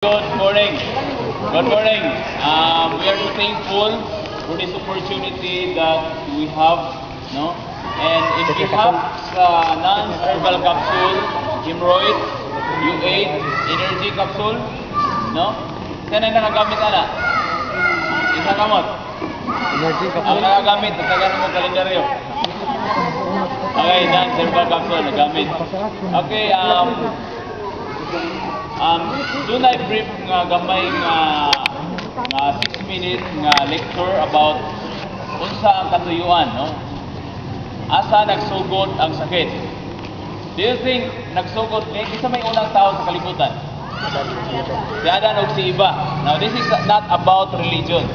Good morning. Good morning. We are thankful for this opportunity that we have, no? And in behalf sa non-herbal capsule, hemorrhoid, U8, energy capsule, no? Saan ang nakagamit na? Isang kamot. Energy Ang capsule. nakagamit, nagkagano mo kalendaryo. Okay, non-herbal capsule, nagamit. Okay, doon ay brief nga gamay nga 6 minutes nga lecture about unsa ang katuyuan, no? Asa nagsugod ang sakit. Do you think nagsugod ni isa may unang tao sa kalibutan? Si Adan o si Eva. Now this is not about religion,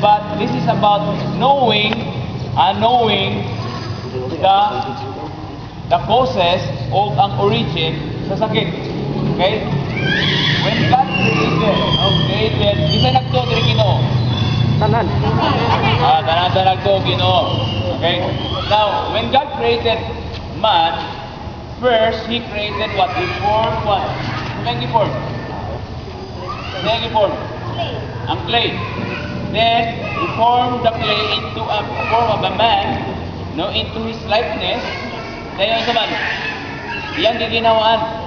but this is about knowing the causes o ang origin sa sakit. Okay? When God created, isa nagto diri Ginoo. Tanan. Tanan nagto Ginoo. Okay? Now, when God created man, first He created what? He formed what? He formed ang clay. Then He formed the clay into a form of a man, no, into His likeness. Dayon sa man, iyang giginawaan.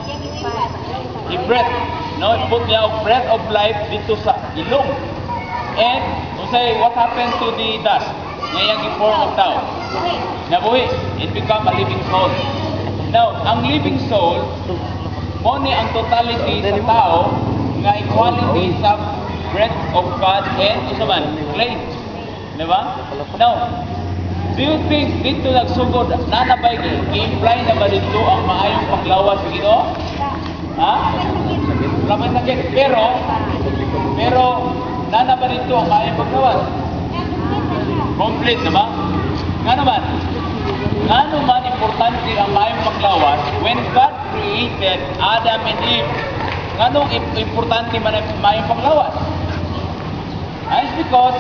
He breath, no, put niya a breath of life dito sa ilong. And say what happened to the dust? Ngayang i-form of tao. Nabuhi. It become a living soul. Now, ang living soul, mo ni ang totality sa tao nga equality sa breath of God and usaman, clay. Diba? Now, do you think dito nagsugod nanabay i-imply na ba dito ang maayong paglawas sa Ginoo? Ha? Wala man sakit. Pero nana ba dito ang maayong paglawas? Complete na ba? Nga naman importante ang maayong paglawas when God created Adam and Eve. Nga nung importante man ang maayong paglawas? It's because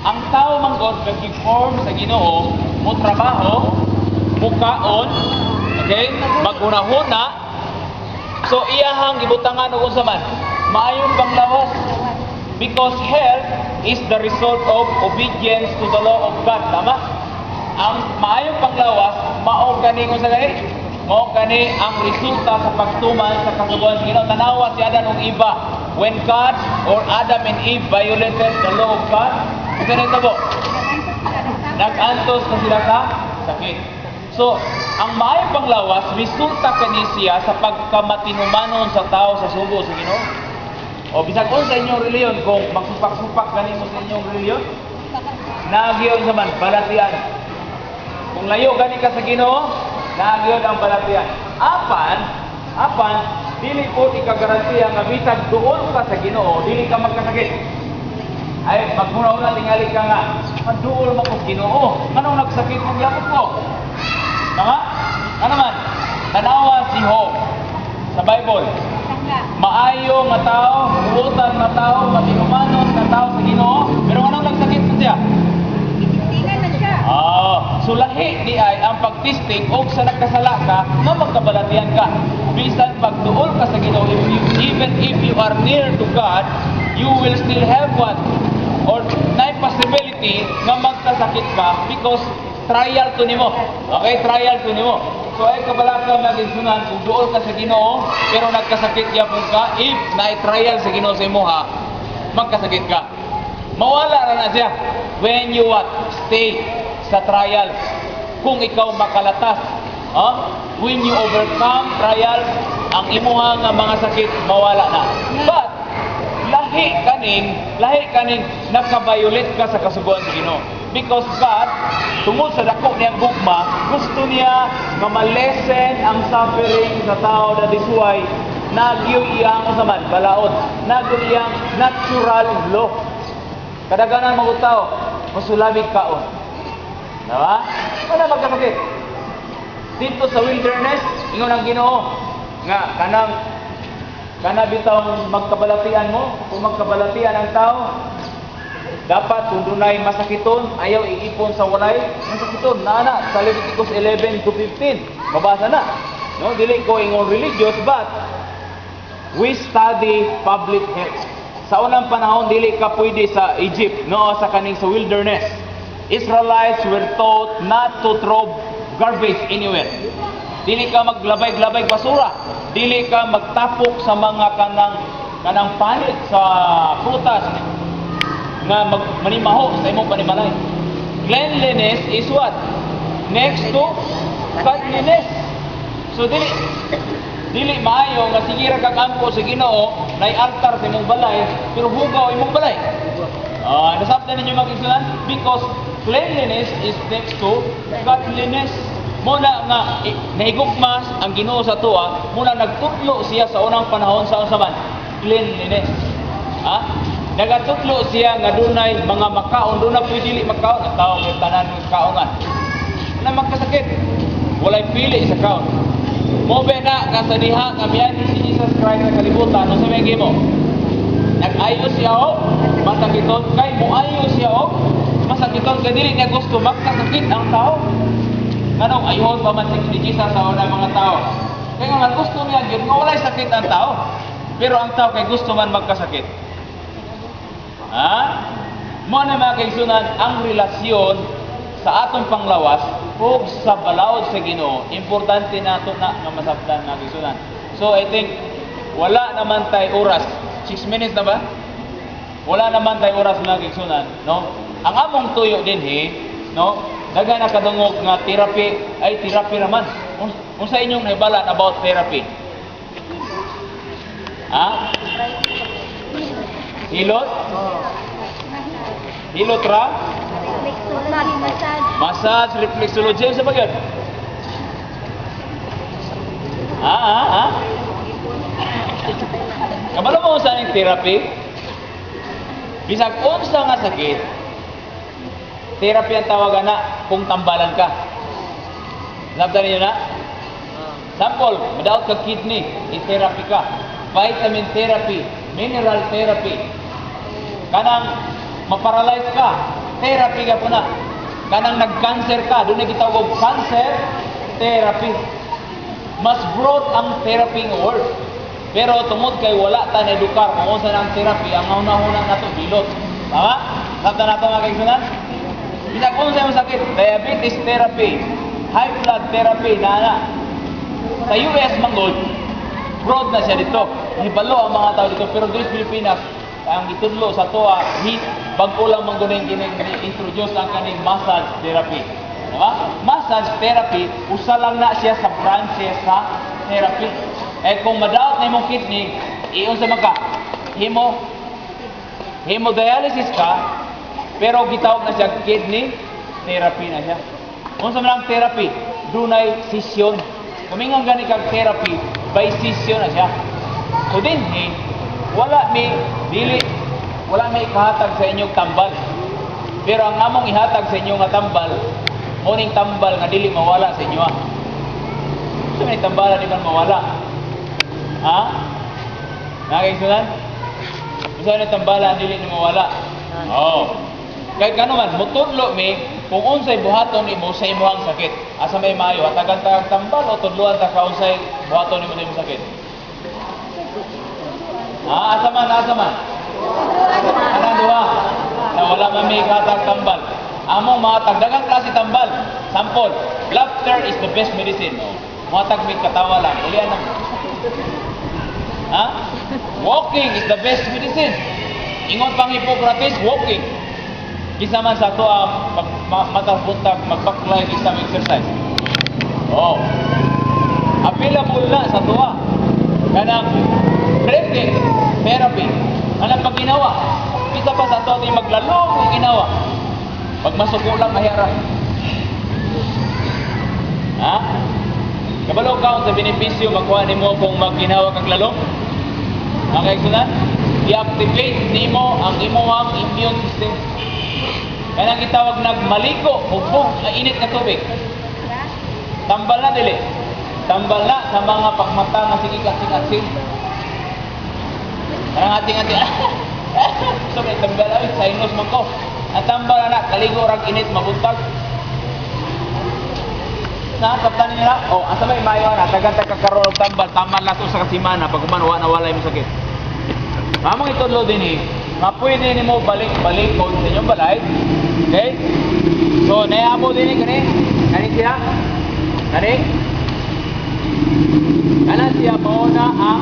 ang tao manggod nag-form sa Ginoo, mo trabaho, mukaon, okay? Maghuna-huna. So iyahang gibutangan og unsa man maayong panglawas because health is the result of obedience to the law of God, tama? Ang maayong panglawas mao kani unsa gani? Mao kani ang resulta sa pagtuman sa kasuguan sa Ginoo. Tanawa si Adan ug Eva when God or Adam and Eve violated the law of God. Unsa nahitabo? Nag-antos na sila sa sakit. So, ang maayong panglawas, resulta kani siya sa pagkamatinumanon sa tao sa sugo sa Ginoo. O bisag sa inyong reliyon, kung magsupak-supak gani mo sa inyong reliyon, naagyon sa man, balatian. Kung layo gani ka sa Ginoo, naagyon ang balatian. Apan, dili po ikagarantiya nga bisag duol ka sa Ginoo, dili ka magkasakit. Ay, magmuna-una tingali ka nga, duol mo ko Ginoo. Anong nagsakit mo gyapon ko? Tama? Ano man? Tanawa si Job sa Bible. Maayo nga tao, buutan nga tao, matinumanon nga tao sa Ginoo, pero anong nagsakit mo siya? Tingnan na siya. So lahi di ay ang pagtisting o sa nagkasala ka, nga magkabalatian ka. Bisan pagduol ka sa Ginoo, even if you are near to God, you will still have what? Or na possibility nga magkasakit ka because trial to nimo. Okay, trial to nimo. So ay kabalakang naginsunan kung duol ka sa Ginoo pero nagkasakit gyapon ka, if na-trial sa Ginoo sa imo ha, magkasakit ka. Mawala ra na siya when you what? Stay sa trial. Kung ikaw makalatas, when you overcome trial, ang imuha nga mga sakit mawala na. But lahi kaning nakabayulit ka sa kasuguan sa Ginoo. Because God, tungod sa dako niyang gugma, gusto niya nga ma-lessen ang suffering sa tao. That is why nagyo iyang usaman balaod, nagyo iyang natural law. Kadaganan mga tao mosulabig kaon. Diba? Wala magkasakit. Dito sa wilderness, ingon ang Ginoo nga kana bitaw magkabalatian mo, kung magkabalatian ang tao, dapat kung dunay masakiton, ayaw iipon sa walay masakiton. Naana sa Leviticus 11:15. Mabasa na. No, dili ko ingon religious, but we study public health. Sa unang panahon, dili ka pwede sa Egypt, no, sa kaning sa wilderness. Israelites were taught not to throw garbage anywhere. Dili ka maglabay-labay basura. Dili ka magtapok sa mga kanang panit sa prutas nga manimaho sa imong panimalay. Cleanliness is what? Next to godliness. So dili maayo nga sige ra kag angko sa Ginoo nay altar sa imong balay pero hugaw imong balay. Nasabtan ninyo magigsunan because cleanliness is next to godliness. Muna nga nahigugmas ang Ginoo sa tuwa, muna nagtutlo siya sa unang panahon sa usaban cleanliness. Nagatutlo siya nga dunay mga makaon, dunay pwede makaon ang tao may tanan ng kaongan. Na magkasakit, walay pili sa kaon. Mobe na nga sa diha nga miyan si Jesus Christ sa kalibutan, no sa may gimo. Nag-ayos siya masakiton kay moayos siya masakiton kay dili niya gusto magkasakit ang tao. Kanong ayos pa man si Jesus sa unang mga tao. Kaya nga gusto niya gyud nga walay sakit ang tao. Pero ang tao kay gusto man magkasakit. Mo na mga kaigsunan ang relasyon sa atong panglawas ug sa balaod sa Ginoo, importante nato na nga masabtan mga kaigsunan. So I think wala naman tay oras. 6 minutes na ba? Wala naman tay oras mga kaigsunan, no? Ang among tuyo dinhi, no? Daga na kadungog nga therapy ay therapy raman. Unsa inyong nahibalan about therapy? Hilot? Hilot ra? Massage, reflexology, sa bagay? Kabalo mo sa ning therapy? Bisag unsa nga sakit, therapy ang tawagan na kung tambalan ka. Sabta niyo na? Sample, without ka kidney, i-therapy ka. Vitamin therapy, mineral therapy. Kanang maparalyze ka, therapy ka po na. Kanang nag-cancer ka, doon na gitawag cancer therapy. Mas broad ang therapy ng word. Pero tungod kay wala ta na edukar kung unsa ang therapy, ang una-una nato hilot. Tama? Sabta nato mga kaigsunan? Bisag unsa ang sakit, diabetes therapy, high blood therapy, nana. Sa US manggod, broad na siya dito. Hibalo ang mga tao dito, pero dito sa Pilipinas, ang itudlo sa toa, bago lang manggunin introduce ang kaning massage therapy. Diba? Massage therapy, usa lang na siya sa branches sa therapy. Kung madaot na imong kidney, iunsa man ka, hemodialysis ka, pero gitawag na siya kidney therapy na siya. Unsa man ang therapy, dunay session. Kumingon gani kag therapy, by session na siya. So dinhi, wala may kahatag sa inyong tambal. Pero ang among ihatag sa inyong nga tambal, muning tambal nga dili mawala sa inyo. So may tambalan di man mawala. Nakaigsunan? Isa na tambalan dili ni mawala. Kaya gano man, mutudlo mi kung unsay buhaton nimo sa imong sakit. Asa may maayo, hatagan ta tambal o tudloan ta ka unsay buhaton nimo sa imong sakit. Asa man? Anong duha? Na wala man may katag tambal. Among matag dagang klase tambal. Sample, laughter is the best medicine. Matag may katawa lang. Ulian lang. Walking is the best medicine. Ingon pang Hippocrates, walking. Kisa man sa ito matabuntag, magbaklay, kisa exercise. Available na sa ito kanang breathing therapy. Kanang pag ginawa. Kisa pa sa ito maglalong kung ginawa. Pag masuko lang, mahira. Kabalo ka sa benepisyo, makuha ni mo kung magginawa kag lalong. Ang kaigsunan, i-activate nimo ang imong immune system. Kaya nang gitawag nagmaligo, hubog na init na tubig. Tambal na dili. Tambal na sa mga pagmata nga sige kasing-kasing. Karang ating-ating. So may tambal ay sinus man ko. Ang tambal na kaligo rag init mabuntag. na, sabtan niyo na. O, asa may mayo na, tagan-tag kakaroon og tambal, taman lato sa kasimana, pag umanwa na walay mo sakit. Mamang itudlo din pwede ni mo balik-balik kung sa inyong balay. Okay? So, nayamo din kani. Kani siya? Kani? Kanan siya, mauna ang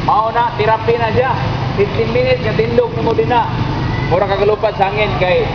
mauna, therapy na siya. 15 minutes, katindog na mo din na. Mura kagalupad sa hangin kay